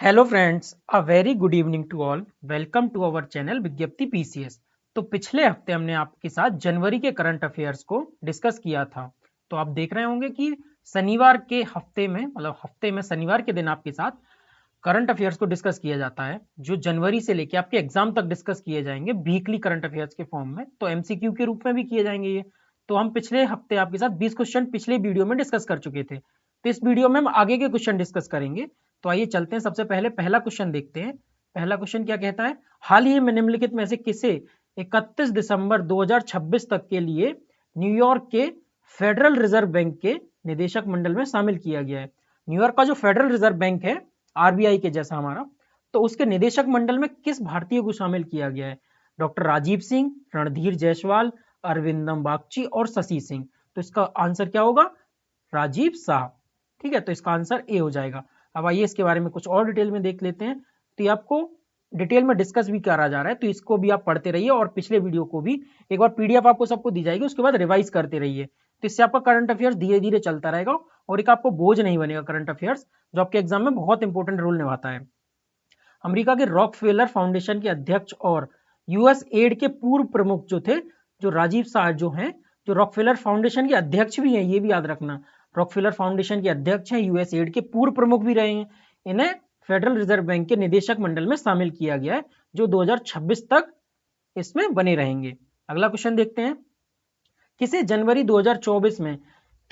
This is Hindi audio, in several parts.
Hello friends, a very good evening to all. Welcome to our channel Vigyapti PCS. तो पिछले हफ्ते हमने आपके साथ जनवरी के करंट अफेयर्स को डिस्कस किया था। तो आप देख रहे होंगे कि शनिवार के हफ्ते में मतलब हफ्ते में शनिवार के दिन आपके साथ करंट अफेयर्स को डिस्कस किया जाता है, जो जनवरी से लेके आपके एग्जाम तक डिस्कस किए जाएंगे वीकली करंट अफेयर्स के फॉर्म में। तो एमसीक्यू के रूप में भी किए जाएंगे ये। तो हम पिछले हफ्ते आपके साथ 20 क्वेश्चन पिछले वीडियो में डिस्कस कर चुके थे। तो इस वीडियो में हम आगे के क्वेश्चन डिस्कस करेंगे। तो आइए चलते हैं, सबसे पहले पहला क्वेश्चन देखते हैं। पहला क्वेश्चन क्या कहता है, हाल ही में निम्नलिखित में से किसे 31 दिसंबर 2026 तक के लिए न्यूयॉर्क के फेडरल रिजर्व बैंक के निदेशक मंडल में शामिल किया गया है। न्यूयॉर्क का जो फेडरल रिजर्व बैंक है, आरबीआई के जैसा हमारा, तो उसके निदेशक मंडल में किस भारतीय को शामिल किया गया है? डॉक्टर राजीव सिंह, रणधीर जायसवाल, अरविंदम बागची और शशि सिंह। तो इसका आंसर क्या होगा? राजीव शाह। ठीक है, तो इसका आंसर ए हो जाएगा। अब आइए इसके बारे में कुछ और डिटेल में देख लेते हैं। तो ये आपको डिटेल में डिस्कस भी करा जा रहा है, तो इसको भी आप पढ़ते रहिए और पिछले वीडियो को भी एक बार पीडीएफ आपको सबको दी जाएगी, उसके बाद रिवाइज करते रहिए। तो इससे आपका करंट अफेयर्स धीरे धीरे चलता रहेगा और एक आपको बोझ नहीं बनेगा करंट अफेयर्स, जो आपके एग्जाम में बहुत इंपॉर्टेंट रोल निभाता है। अमेरिका के रॉकफेलर फाउंडेशन के अध्यक्ष और यूएस एड के पूर्व प्रमुख जो थे, जो राजीव शाह जो हैं, जो रॉकफेलर फाउंडेशन के अध्यक्ष भी हैं, ये भी याद रखना। रॉकफेलर फाउंडेशन के अध्यक्ष हैं, यूएस एड के पूर्व प्रमुख भी रहे हैं। इन्हें फेडरल रिजर्व बैंक के निदेशक मंडल में शामिल किया गया है, जो 2026 तक इसमें बने रहेंगे। अगला क्वेश्चन देखते हैं, किसे जनवरी 2024 में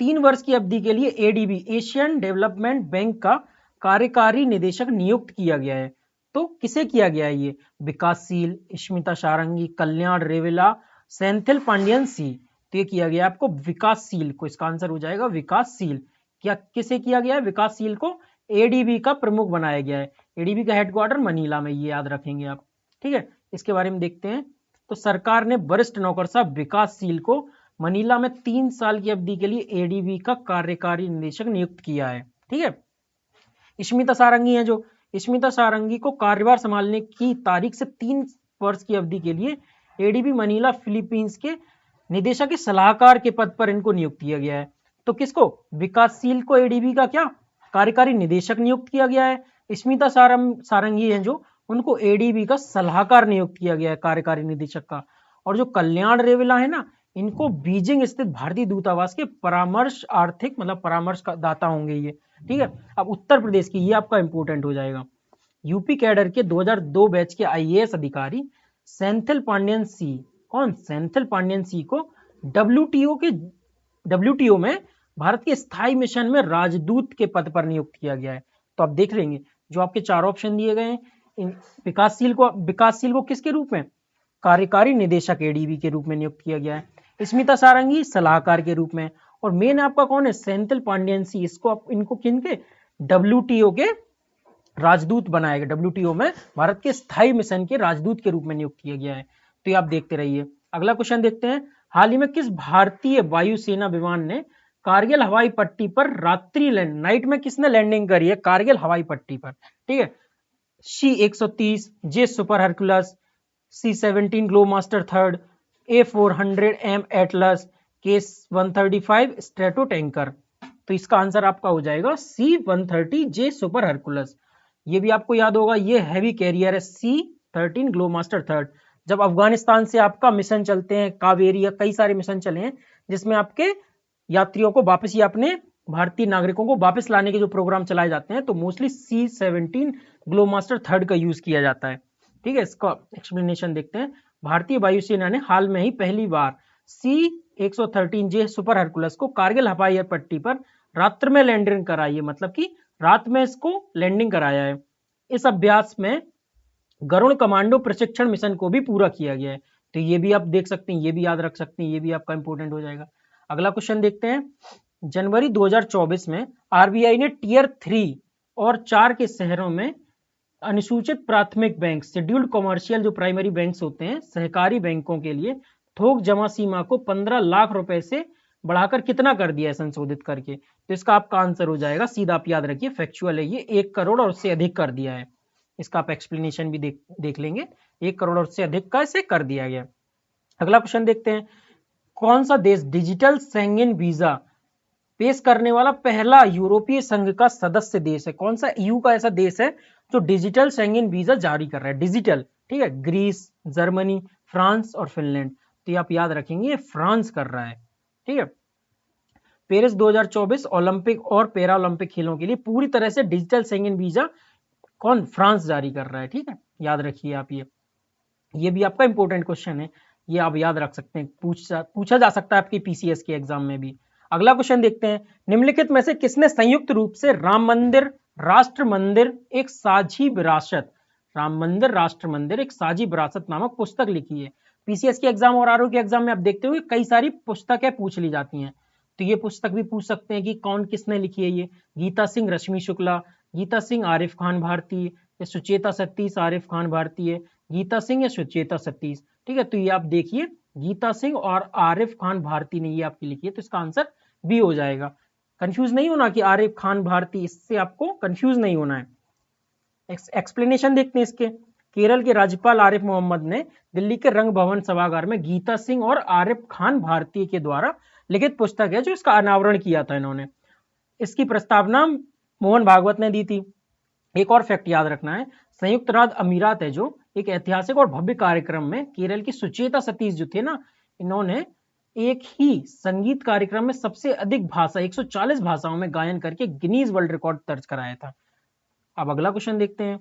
3 वर्ष की अवधि के लिए एडीबी एशियन डेवलपमेंट बैंक का कार्यकारी निदेशक नियुक्त किया गया है? तो किसे किया गया है ये? विकासशील, स्मिता सारंगी, कल्याण रेवेला, सेंथिल पांडियन सी। तो ये किया गया आपको विकासशील को, इसका आंसर हो जाएगा विकासशील। क्या किसे किया गया है? विकासशील को एडीबी का प्रमुख बनाया गया है। एडीबी का हेडक्वार्टर मनीला में, ये याद रखेंगे आप। ठीक है, इसके बारे में देखते हैं। तो सरकार ने वरिष्ठ नौकरशाह विकासशील को मनीला में 3 साल की अवधि के लिए एडीबी का कार्यकारी निदेशक नियुक्त किया है। ठीक है, स्मिता सारंगी है, जो स्मिता सारंगी को कार्यभार संभालने की तारीख से 3 वर्ष की अवधि के लिए एडीबी मनीला फिलीपींस के निदेशक के सलाहकार के पद पर इनको नियुक्त किया गया है। तो किसको? विकासशील को एडीबी का क्या कार्यकारी निदेशक नियुक्त किया गया है। स्मिता सारंगी है, जो उनको एडीबी का सलाहकार नियुक्त किया गया है, कार्यकारी निदेशक का। और जो कल्याण रेवेला है ना, इनको बीजिंग स्थित भारतीय दूतावास के परामर्श आर्थिक मतलब परामर्श का दाता होंगे ये। ठीक है, अब उत्तर प्रदेश की, ये आपका इंपोर्टेंट हो जाएगा। यूपी कैडर के 2002 बैच के आईएएस अधिकारी सेंथिल पांडियन सी, कौन? सेंथिल पांडियन सी को डब्ल्यूटीओ में भारत के स्थायी मिशन में राजदूत के पद पर नियुक्त किया गया है। तो आप देख लेंगे, जो आपके 4 ऑप्शन दिए गए हैं, विकासशील को किसके रूप में? कार्यकारी निदेशक एडीबी के रूप में नियुक्त किया गया है। स्मिता सारंगी सलाहकार के रूप में, और मेन आपका कौन है? सेंथिल पांडियन सी। इसको आप इनको किनके? डब्ल्यूटीओ के राजदूत बनाया गया। डब्ल्यूटीओ में भारत के स्थायी मिशन के राजदूत के रूप में नियुक्त किया गया है। तो ये आप देखते रहिए। अगला क्वेश्चन देखते हैं, हाल ही में किस भारतीय वायुसेना विमान ने कारगिल हवाई पट्टी पर नाइट में किसने लैंडिंग करी है कारगिल हवाई पट्टी पर? ठीक है, C-130, J super Hercules, C-17 Globemaster third, A-400M Atlas, K-135 Strato tanker. तो इसका आंसर आपका हो जाएगा C-130 जे सुपर हरकुलस। ये भी आपको याद होगा, ये हैवी कैरियर है C-13 ग्लोमास्टर थर्ड। जब अफगानिस्तान से आपका मिशन चलते हैं, कावेरी या कई सारे मिशन चले हैं, जिसमें आपके यात्रियों को वापस या अपने भारतीय नागरिकों को वापस लाने के जो प्रोग्राम चलाए जाते हैं, तो मोस्टली C-17 ग्लोमास्टर थर्ड का यूज किया जाता है। ठीक है, इसका एक्सप्लेनेशन देखते हैं। भारतीय वायुसेना ने हाल में ही पहली बार C-113J सुपर हरकुलस को कारगिल हवाई पट्टी पर रात्र में लैंडिंग कराई है, मतलब कि रात में इसको लैंडिंग कराया है। इस अभ्यास में गरुण कमांडो प्रशिक्षण मिशन को भी पूरा किया गया है। तो ये भी आप देख सकते हैं, ये भी याद रख सकते हैं, ये भी आपका इंपॉर्टेंट हो जाएगा। अगला क्वेश्चन देखते हैं, जनवरी 2024 में आरबीआई ने टियर 3 और 4 के शहरों में अनुसूचित प्राथमिक बैंक, शेड्यूल्ड कॉमर्शियल जो प्राइमरी बैंक्स होते हैं, सहकारी बैंकों के लिए थोक जमा सीमा को 15 लाख रुपए से बढ़ाकर कितना कर दिया है संशोधित करके? तो इसका आपका आंसर हो जाएगा, सीधा आप याद रखिए, फैक्चुअल है ये, 1 करोड़ और उससे अधिक कर दिया है। इसका आप एक्सप्लेनेशन भी देख लेंगे, 1 करोड़ और उससे अधिक कैसे कर दिया गया। अगला क्वेश्चन देखते हैं, कौन सा देश डिजिटल शेंगेन वीजा पेश करने वाला पहला यूरोपीय संघ का सदस्य देश है। कौन सा ईयू का ऐसा देश है जो डिजिटल शेंगेन वीजा जारी कर रहा है, डिजिटल, ठीक है। ग्रीस, जर्मनी, फ्रांस और फिनलैंड। तो ये आप याद रखेंगे, ये फ्रांस कर रहा है, ठीक है। पेरिस 2024 ओलंपिक और पैरा ओलंपिक खेलों के लिए पूरी तरह से डिजिटल शेंगेन वीजा कौन, फ्रांस जारी कर रहा है, ठीक है। याद रखिए आप ये भी आपका इंपॉर्टेंट क्वेश्चन है, ये आप याद रख सकते हैं, पूछा जा सकता है आपके पीसीएस के एग्जाम में भी। अगला क्वेश्चन देखते हैं, निम्नलिखित में से किसने संयुक्त रूप से राम मंदिर राष्ट्र मंदिर एक साझी विरासत, राम मंदिर राष्ट्र मंदिर एक साझी विरासत नामक पुस्तक लिखी है। पीसीएस के एग्जाम और आरओ के एग्जाम में आप देखते हो कई सारी पुस्तकें पूछ ली जाती हैं, तो ये पुस्तक भी पूछ सकते हैं कि कौन किसने लिखी है। ये गीता सिंह रश्मि शुक्ला, गीता सिंह आरिफ खान भारती, या सुचेता सतीश आरिफ खान भारती है, गीता सिंह या सुचेता सतीश, ठीक है। तो ये आप देखिए गीता सिंह और आरिफ खान भारती ने ये आपकी लिखी है, तो इसका आंसर बी हो जाएगा। कंफ्यूज नहीं होना कि आरिफ खान भारती, इससे आपको कंफ्यूज नहीं होना है। एक्सप्लेनेशन देखते हैं इसके। केरल के राज्यपाल आरिफ मोहम्मद ने दिल्ली के रंग भवन सभागार में गीता सिंह और आरिफ खान भारती के द्वारा लिखित पुस्तक है जो इसका अनावरण किया था इन्होंने। इसकी प्रस्तावना मोहन भागवत ने दी थी। एक और फैक्ट याद रखना है, संयुक्त राज्य अमीरात है जो एक ऐतिहासिक और भव्य कार्यक्रम में केरल की सुचेता सतीश जो थे ना, इन्होंने एक ही संगीत कार्यक्रम में सबसे अधिक भाषा 140 भाषाओं में गायन करके गिनीज वर्ल्ड रिकॉर्ड दर्ज कराया था। अब अगला क्वेश्चन देखते हैं,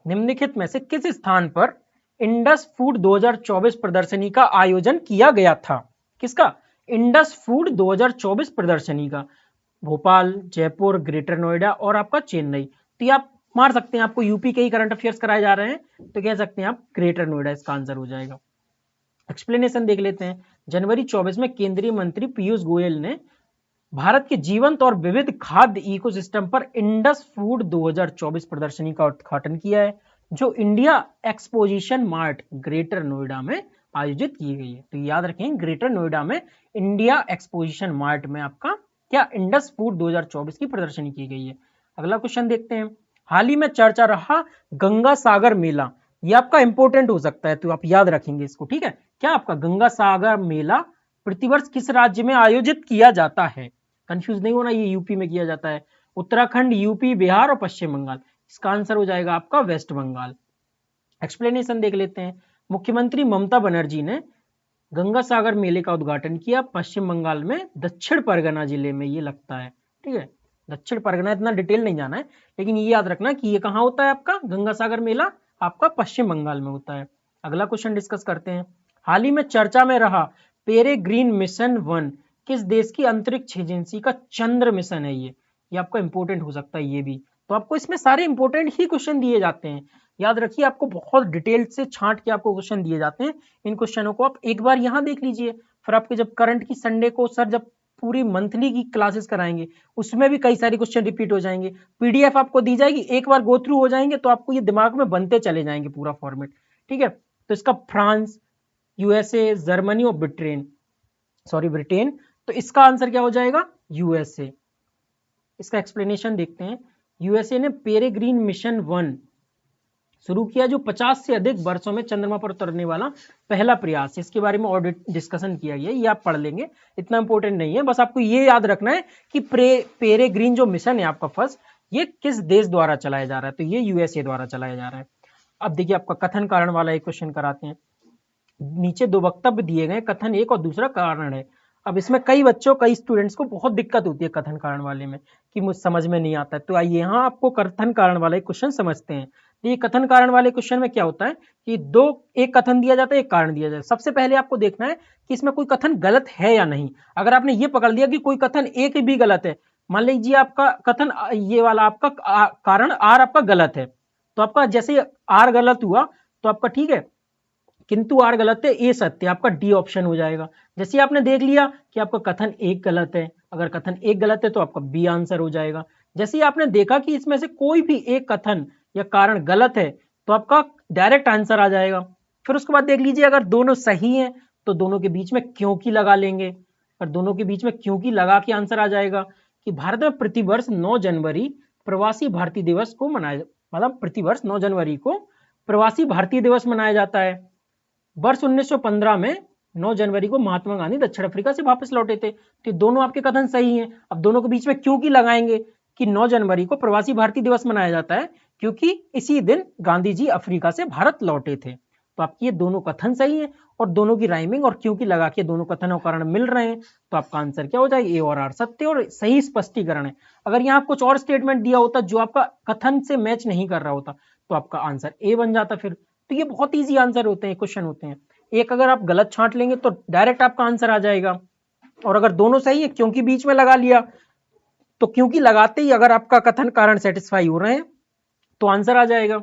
निम्नलिखित में से किस स्थान पर इंडस फूड 2024 प्रदर्शनी का आयोजन किया गया था। किसका, इंडस फूड 2024 प्रदर्शनी का। भोपाल, जयपुर, ग्रेटर नोएडा और आपका चेन्नई। तो आप मार सकते हैं, आपको यूपी के ही करंट अफेयर्स कराए जा रहे हैं तो कह सकते हैं आप ग्रेटर नोएडा इसका आंसर हो जाएगा। एक्सप्लेनेशन देख लेते हैं। जनवरी 24 में केंद्रीय मंत्री पीयूष गोयल ने भारत के जीवंत और विविध खाद्य इकोसिस्टम पर इंडस फूड 2024 प्रदर्शनी का उद्घाटन किया है, जो India exposition mart greater Noida में आयोजित की गई है। तो याद रखें, ग्रेटर नोएडा में इंडिया एक्सपोजिशन मार्ट में आपका क्या, इंडस फूड 2024 की प्रदर्शनी की गई है। अगला क्वेश्चन देखते हैं, हाल ही में चर्चा रहा गंगा सागर मेला, ये आपका इंपॉर्टेंट हो सकता है तो आप याद रखेंगे इसको, ठीक है। क्या आपका गंगा सागर मेला प्रतिवर्ष किस राज्य में आयोजित किया जाता है। कंफ्यूज नहीं होना, ये यूपी में किया जाता है। उत्तराखंड, यूपी, बिहार और पश्चिम बंगाल। इसका आंसर हो जाएगा आपका वेस्ट बंगाल। एक्सप्लेनेशन देख लेते हैं। मुख्यमंत्री ममता बनर्जी ने गंगा सागर मेले का उद्घाटन किया पश्चिम बंगाल में दक्षिण परगना जिले में, ये लगता है, ठीक है। दक्षिण परगना, इतना डिटेल नहीं जाना है, लेकिन ये याद रखना कि ये कहाँ होता है आपका गंगा सागर मेला, आपका पश्चिम बंगाल में होता है। अगला क्वेश्चन डिस्कस करते हैं, हाल ही में चर्चा में रहा पेरेग्रीन मिशन 1 किस देश की अंतरिक्ष एजेंसी का चंद्र मिशन है। ये आपका इंपॉर्टेंट हो सकता है ये भी, तो आपको इसमें सारे इंपॉर्टेंट ही क्वेश्चन दिए जाते हैं। याद रखिए, आपको बहुत डिटेल से छांट के आपको क्वेश्चन दिए जाते हैं। इन क्वेश्चनों को आप एक बार यहाँ देख लीजिए, फिर आपके जब करंट की संडे को सर जब पूरी मंथली की क्लासेस कराएंगे उसमें भी कई सारे क्वेश्चन रिपीट हो जाएंगे। पीडीएफ आपको दी जाएगी, एक बार गो थ्रू हो जाएंगे तो आपको ये दिमाग में बनते चले जाएंगे पूरा फॉर्मेट, ठीक है। तो इसका फ्रांस, यूएसए, जर्मनी और ब्रिटेन, तो इसका आंसर क्या हो जाएगा, यूएसए। इसका एक्सप्लेनेशन देखते हैं। यूएसए ने पेरेग्रीन मिशन 1 शुरू किया जो 50 से अधिक वर्षों में चंद्रमा पर उतरने वाला पहला प्रयास है। इसके बारे में और डिस्कशन किया गया, ये आप पढ़ लेंगे, इतना इंपॉर्टेंट नहीं है। बस आपको ये याद रखना है कि पेरेग्रीन जो मिशन है आपका फर्स्ट, ये किस देश द्वारा चलाया जा रहा है, तो ये यूएसए द्वारा चलाया जा रहा है। अब देखिए आपका कथन कारण वाला एक क्वेश्चन कराते हैं। नीचे दो वक्तव्य दिए गए, कथन एक और दूसरा कारण है। अब इसमें कई बच्चों, कई स्टूडेंट्स को बहुत दिक्कत होती है कथन कारण वाले में कि मुझे समझ में नहीं आता है, तो आइए यहाँ आपको कथन कारण वाला एक क्वेश्चन समझते हैं। ये कथन कारण वाले क्वेश्चन में क्या होता है कि एक कथन दिया जाता है, एक कारण दिया जाता है। सबसे पहले आपको देखना है कि इसमें कोई कथन गलत है या नहीं। अगर आपने ये पकड़ लिया कि कोई कथन एक भी गलत है, मान लीजिए आपका कथन ये वाला आपका कारण आर आपका गलत है, तो आपका जैसे आर गलत हुआ तो आपका ठीक है, किंतु आर गलत है, ए सत्य, आपका डी ऑप्शन हो जाएगा। जैसे आपने देख लिया कि आपका कथन एक गलत है, अगर कथन एक गलत है तो आपका बी आंसर हो जाएगा। जैसे आपने देखा कि इसमें से कोई भी एक कथन या कारण गलत है तो आपका डायरेक्ट आंसर आ जाएगा। फिर उसके बाद देख लीजिए अगर दोनों सही हैं तो दोनों के बीच में क्योंकि लगा लेंगे, और दोनों के बीच में क्योंकि लगा के आंसर आ जाएगा कि भारत में प्रतिवर्ष 9 जनवरी प्रवासी भारतीय दिवस को मनाया, मतलब प्रतिवर्ष 9 जनवरी को प्रवासी भारतीय दिवस मनाया जाता है। वर्ष 1915 में 9 जनवरी को महात्मा गांधी दक्षिण अफ्रीका से वापस लौटे थे। तो दोनों आपके कथन सही हैं। अब दोनों के बीच में क्योंकि लगाएंगे कि 9 जनवरी को प्रवासी भारतीय दिवस मनाया जाता है क्योंकि इसी दिन गांधी जी अफ्रीका से भारत लौटे थे। तो आपके ये दोनों कथन सही है और दोनों की राइमिंग और क्योंकि लगा के दोनों कथनों कारण मिल रहे हैं। तो आपका आंसर क्या हो जाएगा? ए और आर सत्य और सही स्पष्टीकरण है। अगर यहाँ कुछ और स्टेटमेंट दिया होता जो आपका कथन से मैच नहीं कर रहा होता तो आपका आंसर ए बन जाता फिर। तो ये बहुत ईजी आंसर होते हैं, क्वेश्चन होते हैं। एक अगर आप गलत छांट लेंगे तो डायरेक्ट आपका आंसर आ जाएगा, और अगर दोनों सही है क्योंकि बीच में लगा लिया तो क्योंकि लगाते ही अगर आपका कथन कारण सेटिस्फाई हो रहे हैं तो आंसर आ जाएगा।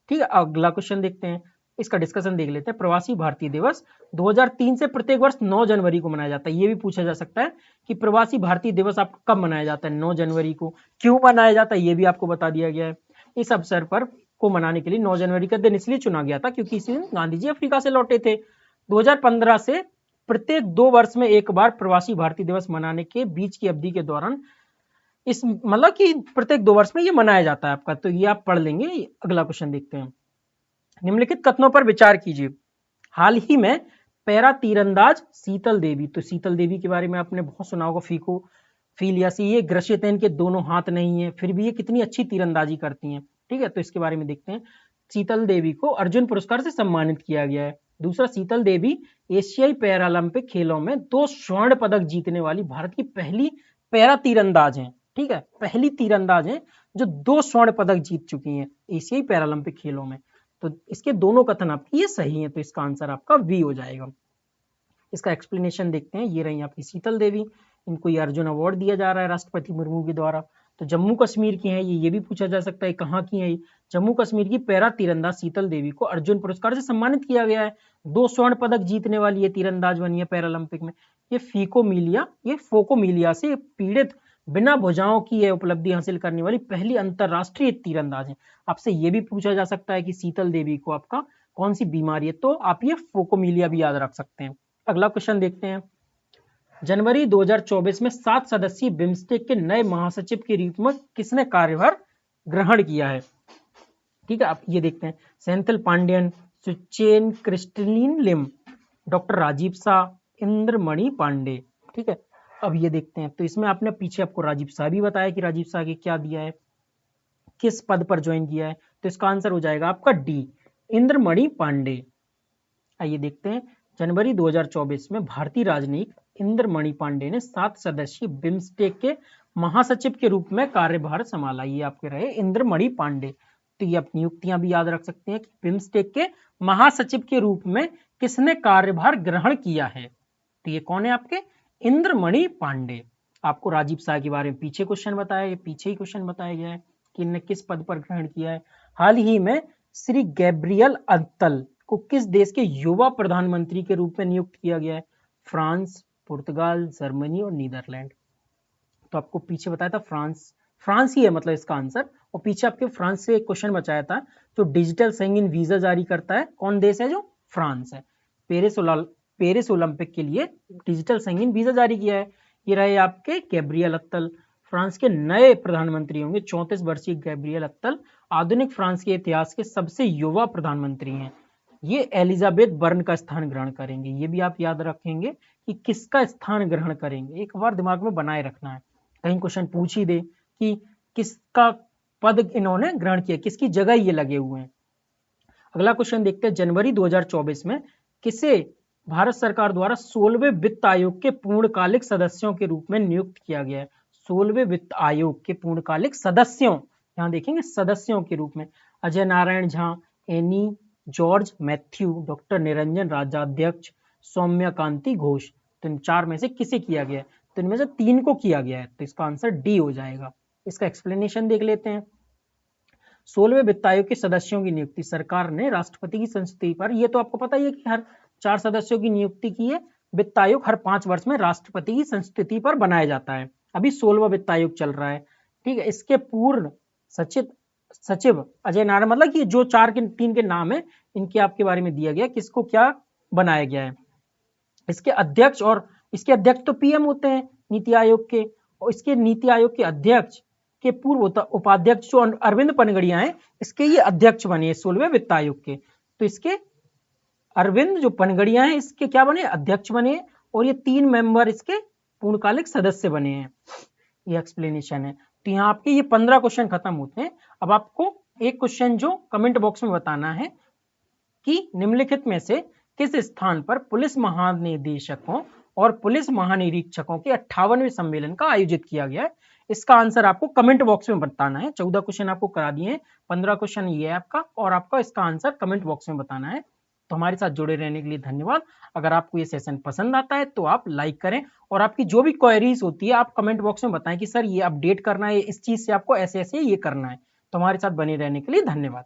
ठीक है, अगला क्वेश्चन देखते हैं, इसका डिस्कशन देख लेते हैं। प्रवासी भारतीय दिवस 2003 से प्रत्येक वर्ष 9 जनवरी को मनाया जाता है। ये भी पूछा जा सकता है कि प्रवासी भारतीय दिवस आप कब मनाया जाता है? 9 जनवरी को। क्यों मनाया जाता है ये भी आपको बता दिया गया है। इस अवसर पर को मनाने के लिए 9 जनवरी का दिन इसलिए चुना गया था क्योंकि इसी दिन गांधी जी अफ्रीका से लौटे थे। 2015 से प्रत्येक 2 वर्ष में एक बार प्रवासी भारतीय दिवस मनाने के बीच की अवधि के दौरान इस मतलब कि प्रत्येक 2 वर्ष में ये मनाया जाता है आपका। तो ये आप पढ़ लेंगे। अगला क्वेश्चन देखते हैं। निम्नलिखित कथनों पर विचार कीजिए। हाल ही में पैरा तीरंदाज शीतल देवी, तो शीतल देवी के बारे में आपने बहुत सुना होगा। फीको फीलियासी, ये ग्रसित है, इनके दोनों हाथ नहीं है, फिर भी ये कितनी अच्छी तीरंदाजी करती हैं। ठीक है, तो इसके बारे में देखते हैं। शीतल देवी को अर्जुन पुरस्कार से सम्मानित किया गया है। दूसरा, शीतल देवी एशियाई पैरालंपिक खेलों में 2 स्वर्ण पदक जीतने वाली भारत की पहली पैरा तीरंदाज हैं। ठीक है, पहली तीरंदाज हैं जो 2 स्वर्ण पदक जीत चुकी हैं एशियाई पैरालंपिक खेलों में। तो इसके दोनों कथन आपके ये सही है, तो इसका आंसर आपका वी हो जाएगा। इसका एक्सप्लेनेशन देखते हैं। ये रही आपकी शीतल देवी, इनको ये अर्जुन अवार्ड दिया जा रहा है राष्ट्रपति मुर्मू के द्वारा। तो जम्मू कश्मीर की है ये भी पूछा जा सकता है कहाँ की है ये। जम्मू कश्मीर की पैरा तीरंदाज शीतल देवी को अर्जुन पुरस्कार से सम्मानित किया गया है। 2 स्वर्ण पदक जीतने वाली ये तीरंदाज बनी है पैरालंपिक में। ये फोकोमीलिया से पीड़ित बिना भुजाओं की यह उपलब्धि हासिल करने वाली पहली अंतरराष्ट्रीय तीरंदाज है। आपसे ये भी पूछा जा सकता है कि शीतल देवी को आपका कौन सी बीमारी है, तो आप ये फोकोमीलिया भी याद रख सकते हैं। अगला क्वेश्चन देखते हैं। जनवरी 2024 में 7 सदस्यीय बिम्स्टेक के नए महासचिव के रूप में किसने कार्यभार ग्रहण किया है? ठीक है, आप ये देखते हैं। सेंथिल पांडेयन, सुचेन क्रिस्टलिन लिम, डॉक्टर राजीव शाह, इंद्रमणि पांडे। ठीक है, अब ये देखते हैं। तो इसमें आपने पीछे आपको राजीव शाह भी बताया कि राजीव शाह के क्या दिया है, किस पद पर ज्वाइन किया है। तो इसका आंसर हो जाएगा आपका डी, इंद्रमणि पांडे। आइए देखते हैं। जनवरी 2024 में भारतीय राजनयिक इंद्रमणि पांडे ने 7 सदस्यीय बिम्स्टेक के महासचिव के रूप में कार्यभार संभाला। ये आपके रहे इंद्रमणि पांडे। तो ये आप नियुक्तियां भी याद रख सकते हैं कि बिम्स्टेक के महासचिव के रूप में किसने कार्यभार ग्रहण किया है। तो ये कौन है आपके? इंद्रमणि पांडे। आपको राजीव शाह के बारे में पीछे क्वेश्चन बताया गया, पीछे ही क्वेश्चन बताया गया है कि इन्होंने किस पद पर ग्रहण किया है। हाल ही में श्री गैब्रियल अत्तल को किस देश के युवा प्रधानमंत्री के रूप में नियुक्त किया गया है? फ्रांस, पुर्तगाल, जर्मनी और नीदरलैंड। तो आपको पीछे बताया था फ्रांस ही है मतलब इसका आंसर। और पीछे आपके फ्रांस से एक क्वेश्चन बचाया था, जो डिजिटल शेंगेन वीजा जारी करता है कौन देश है? जो फ्रांस है। पेरिस ओलंपिक के लिए डिजिटल शेंगेन वीजा जारी किया है। ये रहे आपके गैब्रियल अत्तल, फ्रांस के नए प्रधानमंत्री होंगे। 34 वर्षीय गैब्रियल अत्तल आधुनिक फ्रांस के इतिहास के सबसे युवा प्रधानमंत्री हैं। ये एलिजाबेथ बर्न का स्थान ग्रहण करेंगे। ये भी आप याद रखेंगे कि किसका स्थान ग्रहण करेंगे, एक बार दिमाग में बनाए रखना है। कहीं क्वेश्चन पूछ ही दे कि किसका पद इन्होंने ग्रहण किया, किसकी जगह ये लगे हुए हैं। अगला क्वेश्चन देखते हैं। जनवरी 2024 में किसे भारत सरकार द्वारा 16वें वित्त आयोग के पूर्णकालिक सदस्यों के रूप में नियुक्त किया गया है? 16वें वित्त आयोग के पूर्णकालिक सदस्यों, यहां देखेंगे सदस्यों के रूप में अजय नारायण झा, एनी जॉर्ज मैथ्यू, डॉक्टर निरंजन राजाध्यक्ष, सौम्या कांति घोष। तो इन 4 में से किसे किया गया है? तो इनमें से 3 को किया गया है। तो इसका आंसर डी हो जाएगा। इसका एक्सप्लेनेशन देख लेते हैं। 16वें वित्त आयोग के सदस्यों की नियुक्ति सरकार ने राष्ट्रपति की संस्तुति पर, ये तो आपको पता ही है कि हर 4 सदस्यों की नियुक्ति की है। वित्त आयोग हर 5 वर्ष में राष्ट्रपति की संस्तुति पर बनाया जाता है। अभी 16वां वित्त आयोग चल रहा है। ठीक है, इसके पूर्ण सचिव अजय नारायण, मतलब कि जो 3 के नाम है इनके आपके बारे में दिया गया, किसको क्या बनाया गया है। इसके अध्यक्ष तो पीएम होते हैं नीति आयोग के, और इसके नीति आयोग के अध्यक्ष के पूर्व उपाध्यक्ष जो अरविंद पनगड़िया हैं, इसके ये अध्यक्ष बने 16वें वित्त आयोग के। तो इसके अरविंद जो पनगड़िया है इसके क्या बने, अध्यक्ष बने, और ये 3 मेंबर इसके पूर्णकालिक सदस्य बने हैं। ये एक्सप्लेनेशन है। तो यहाँ आपके ये 15 क्वेश्चन खत्म होते हैं। अब आपको एक क्वेश्चन जो कमेंट बॉक्स में बताना है कि निम्नलिखित में से किस स्थान पर पुलिस महानिदेशकों और पुलिस महानिरीक्षकों के 58वें सम्मेलन का आयोजित किया गया है। इसका आंसर आपको कमेंट बॉक्स में बताना है। 14 क्वेश्चन आपको करा दिए हैं, 15 क्वेश्चन ये है आपका, और आपका इसका आंसर कमेंट बॉक्स में बताना है। तो हमारे साथ जुड़े रहने के लिए धन्यवाद। अगर आपको ये सेशन पसंद आता है तो आप लाइक करें, और आपकी जो भी क्वेरीज होती है आप कमेंट बॉक्स में बताएं कि सर ये अपडेट करना है, इस चीज से आपको ऐसे ऐसे ये करना है। तो हमारे साथ बने रहने के लिए धन्यवाद।